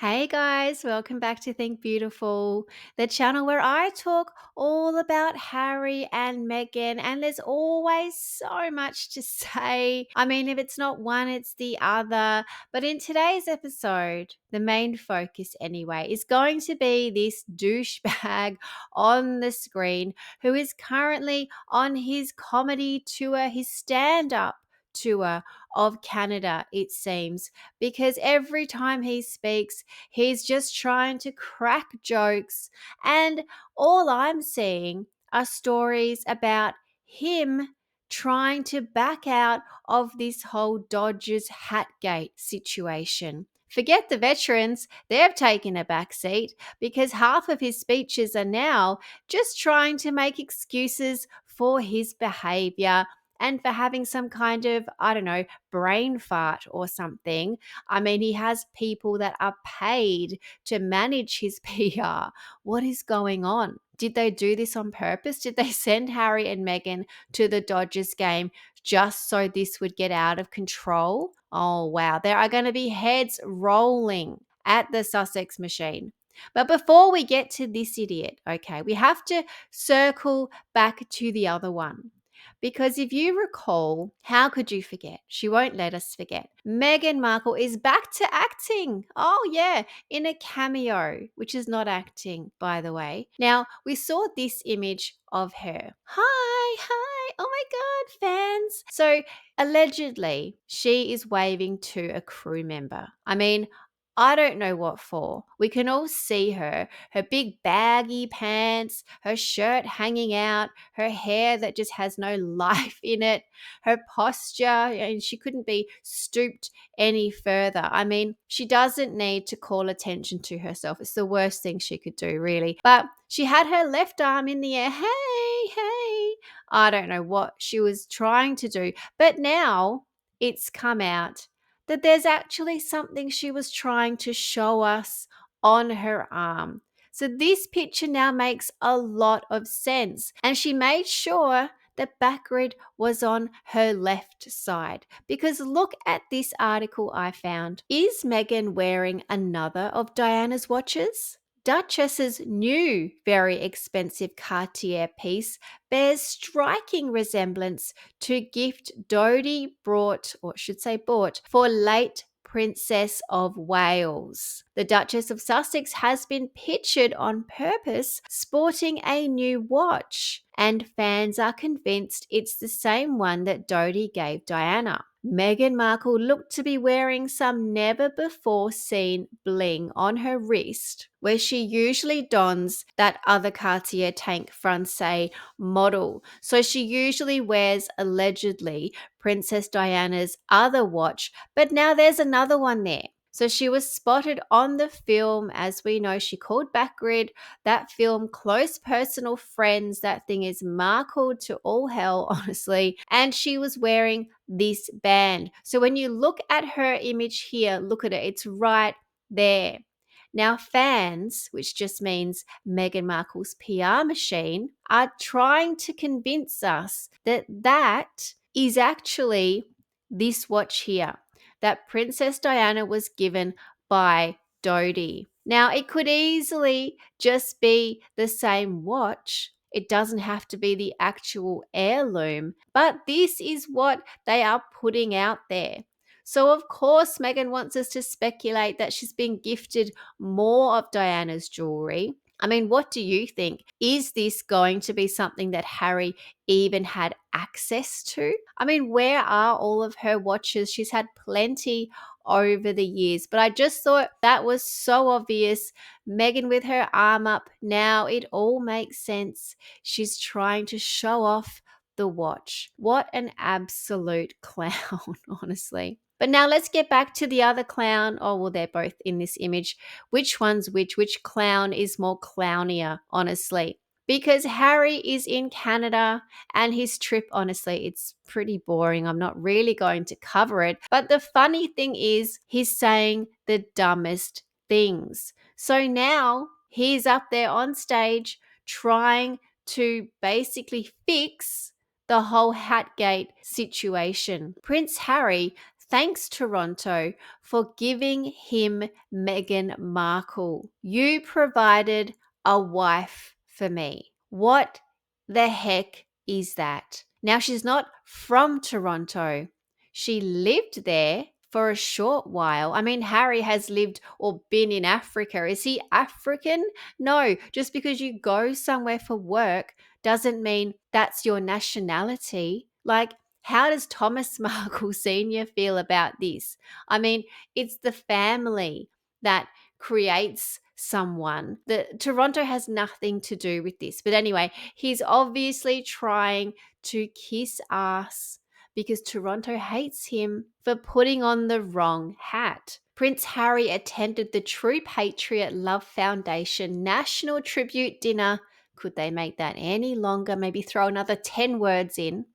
Hey guys, welcome back to Think Beautiful, the channel where I talk all about Harry and Meghan, and there's always so much to say. I mean, if it's not one, it's the other. But in today's episode, the main focus anyway is going to be this douchebag on the screen who is currently on his comedy tour, his stand-up tour of Canada, it seems, because every time he speaks, he's just trying to crack jokes. And all I'm seeing are stories about him trying to back out of this whole Dodgers Hatgate situation. Forget the veterans, they've taken a back seat because half of his speeches are now just trying to make excuses for his behavior and for having some kind of, I don't know, brain fart or something. I mean, he has people that are paid to manage his PR. What is going on? Did they do this on purpose? Did they send Harry and Meghan to the Dodgers game just so this would get out of control? Oh, wow. There are going to be heads rolling at the Sussex machine. But before we get to this idiot, okay, we have to circle back to the other one. Because if you recall, how could you forget? She won't let us forget. Meghan Markle is back to acting. Oh, yeah, in a cameo, which is not acting, by the way. Now, we saw this image of her. Hi. Oh my God, fans. So, allegedly, she is waving to a crew member. I mean, I don't know what for. We can all see her big baggy pants, her shirt hanging out, her hair that just has no life in it, her posture, and she couldn't be stooped any further. I mean, she doesn't need to call attention to herself. It's the worst thing she could do, really. But she had her left arm in the air. Hey. I don't know what she was trying to do. But now it's come out that there's actually something she was trying to show us on her arm. So this picture now makes a lot of sense. And she made sure that Backgrid was on her left side. Because look at this article I found. Is Meghan wearing another of Diana's watches? Duchess's new very expensive Cartier piece bears striking resemblance to gift Dodie brought, or should say bought, for late Princess of Wales. The Duchess of Sussex has been pictured on purpose sporting a new watch, and fans are convinced it's the same one that Dodie gave Diana. Meghan Markle looked to be wearing some never-before-seen bling on her wrist, where she usually dons that other Cartier Tank Francais model. So she usually wears, allegedly, Princess Diana's other watch, but now there's another one there. So she was spotted on the film. As we know, she called Backgrid. That film, Close Personal Friends, that thing is Markled to all hell, honestly. And she was wearing this band. So when you look at her image here, look at it. It's right there. Now, fans, which just means Meghan Markle's PR machine, are trying to convince us that that is actually this watch here that Princess Diana was given by Dodie. Now, it could easily just be the same watch. It doesn't have to be the actual heirloom, but this is what they are putting out there. So, of course, Meghan wants us to speculate that she's been gifted more of Diana's jewelry. I mean, what do you think? Is this going to be something that Harry even had access to? I mean, where are all of her watches? She's had plenty over the years, but I just thought that was so obvious. Meghan with her arm up. Now it all makes sense. She's trying to show off the watch. What an absolute clown, honestly. But now let's get back to the other clown. Oh, well, they're both in this image. Which one's which? Which clown is more clownier, honestly? Because Harry is in Canada and his trip, honestly, it's pretty boring. I'm not really going to cover it. But the funny thing is, he's saying the dumbest things. So now he's up there on stage trying to basically fix the whole Hatgate situation. Prince Harry Thanks, Toronto, for giving him Meghan Markle. You provided a wife for me. What the heck is that? Now, she's not from Toronto. She lived there for a short while. I mean, Harry has lived or been in Africa. Is he African? No, just because you go somewhere for work doesn't mean that's your nationality. Like, how does Thomas Markle Sr. feel about this? I mean, it's the family that creates someone. The Toronto has nothing to do with this. But anyway, he's obviously trying to kiss ass because Toronto hates him for putting on the wrong hat. Prince Harry attended the True Patriot Love Foundation National Tribute Dinner. Could they make that any longer? Maybe throw another 10 words in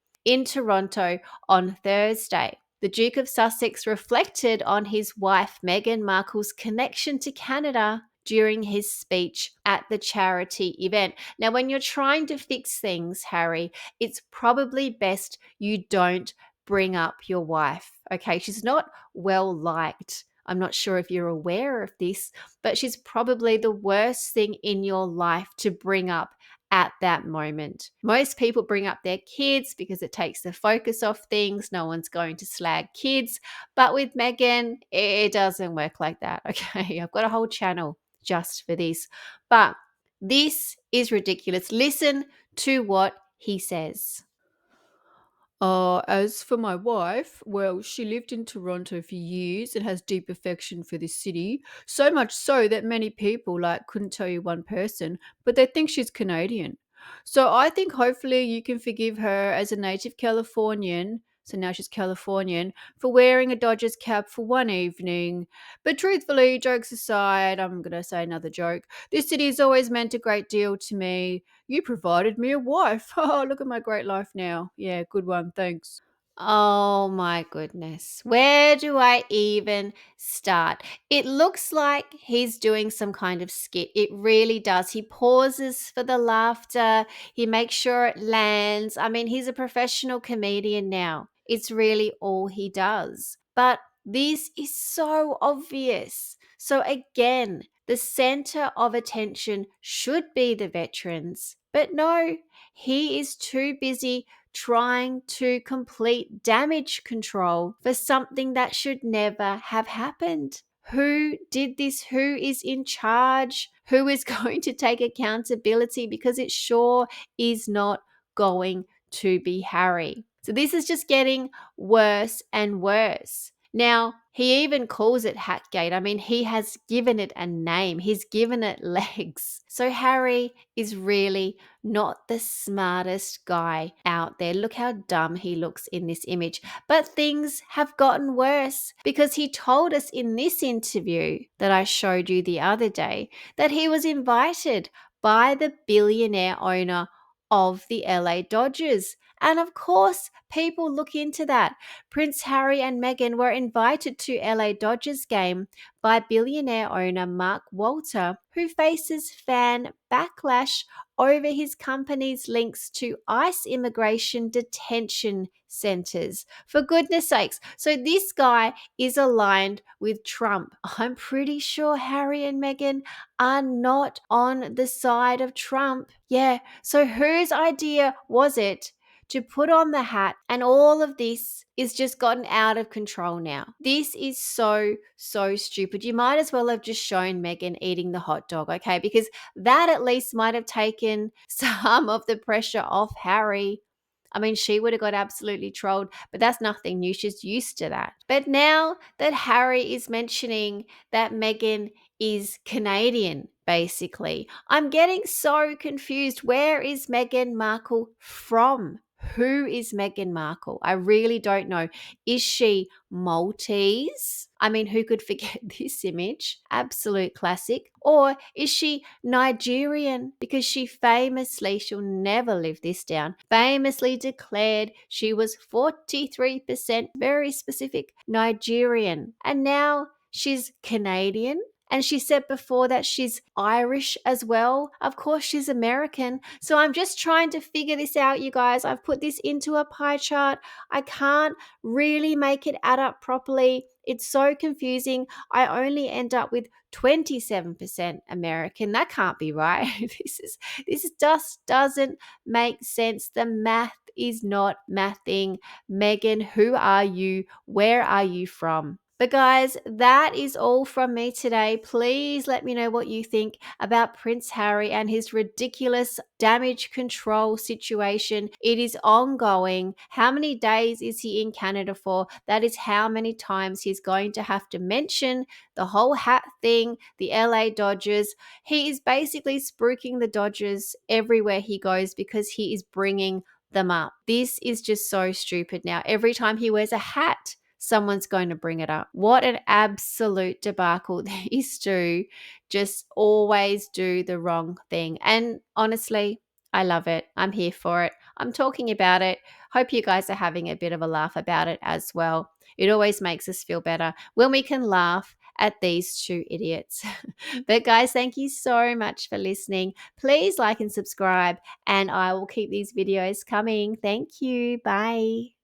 Toronto on Thursday. The Duke of Sussex reflected on his wife Meghan Markle's connection to Canada during his speech at the charity event. Now, when you're trying to fix things, Harry, it's probably best you don't bring up your wife. Okay, she's not well liked. I'm not sure if you're aware of this, but she's probably the worst thing in your life to bring up at that moment. Most people bring up their kids because it takes the focus off things. No one's going to slag kids. But with Meghan, it doesn't work like that. Okay, I've got a whole channel just for this. But this is ridiculous. Listen to what he says. As for my wife, well, she lived in Toronto for years and has deep affection for this city. So much so that many people, like, couldn't tell you one person, but they think she's Canadian. So I think hopefully you can forgive her as a native Californian. So now she's Californian for wearing a Dodgers cap for one evening. But truthfully, jokes aside, I'm going to say another joke. This city has always meant a great deal to me. You provided me a wife. Oh, look at my great life now. Yeah, good one. Thanks. Oh my goodness. Where do I even start? It looks like he's doing some kind of skit. It really does. He pauses for the laughter, he makes sure it lands. I mean, he's a professional comedian now. It's really all he does. But this is so obvious. So, again, the center of attention should be the veterans. But no, he is too busy trying to complete damage control for something that should never have happened. Who did this? Who is in charge? Who is going to take accountability? Because it sure is not going to be Harry. So this is just getting worse and worse. Now, he even calls it Hatgate. I mean, he has given it a name. He's given it legs. So Harry is really not the smartest guy out there. Look how dumb he looks in this image. But things have gotten worse because he told us in this interview that I showed you the other day that he was invited by the billionaire owner of the LA Dodgers. And of course, people look into that. Prince Harry and Meghan were invited to LA Dodgers game by billionaire owner Mark Walter, who faces fan backlash over his company's links to ICE immigration detention centers. For goodness sakes. So this guy is aligned with Trump. I'm pretty sure Harry and Meghan are not on the side of Trump. Yeah. So whose idea was it to put on the hat, and all of this is just gotten out of control now? This is so stupid. You might as well have just shown Meghan eating the hot dog, okay? Because that at least might have taken some of the pressure off Harry. I mean, she would have got absolutely trolled, but that's nothing new. She's used to that. But now that Harry is mentioning that Meghan is Canadian, basically, I'm getting so confused. Where is Meghan Markle from? Who is Meghan Markle? I really don't know. Is she Maltese? I mean, who could forget this image? Absolute classic. Or is she Nigerian? Because she'll never live this down, famously declared she was 43%, very specific, Nigerian. And now she's Canadian. And she said before that she's Irish as well. Of course, she's American. So I'm just trying to figure this out, you guys. I've put this into a pie chart. I can't really make it add up properly. It's so confusing. I only end up with 27% American. That can't be right. This just doesn't make sense. The math is not mathing. Meghan, who are you? Where are you from? But guys, that is all from me today. Please let me know what you think about Prince Harry and his ridiculous damage control situation. It is ongoing. How many days is he in Canada for? That is how many times he's going to have to mention the whole hat thing, the LA Dodgers. He is basically spruiking the Dodgers everywhere he goes because he is bringing them up. This is just so stupid now. Every time he wears a hat, someone's going to bring it up. What an absolute debacle. These two just always do the wrong thing. And honestly, I love it. I'm here for it. I'm talking about it. Hope you guys are having a bit of a laugh about it as well. It always makes us feel better when we can laugh at these two idiots. But guys, thank you so much for listening. Please like and subscribe, and I will keep these videos coming. Thank you. Bye.